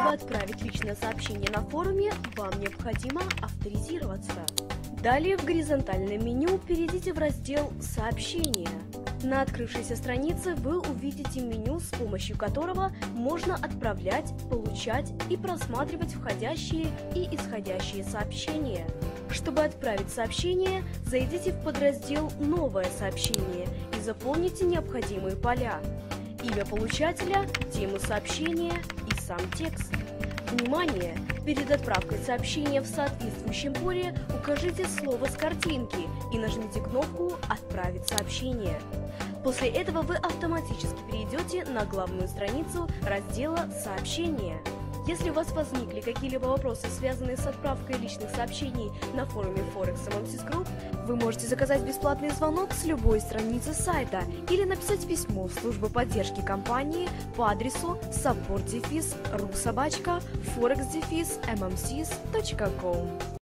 Чтобы отправить личное сообщение на форуме, вам необходимо авторизироваться. Далее в горизонтальном меню перейдите в раздел «Сообщения». На открывшейся странице вы увидите меню, с помощью которого можно отправлять, получать и просматривать входящие и исходящие сообщения. Чтобы отправить сообщение, зайдите в подраздел «Новое сообщение» и заполните необходимые поля: имя получателя, тему сообщения и сам текст. Внимание! Перед отправкой сообщения в соответствующем поле укажите слово с картинки и нажмите кнопку «Отправить сообщение». После этого вы автоматически перейдете на главную страницу раздела «Сообщения». Если у вас возникли какие-либо вопросы, связанные с отправкой личных сообщений на форуме Forex MMSys Group, вы можете заказать бесплатный звонок с любой страницы сайта или написать письмо в службу поддержки компании по адресу support-ru@forex-mmsys.com.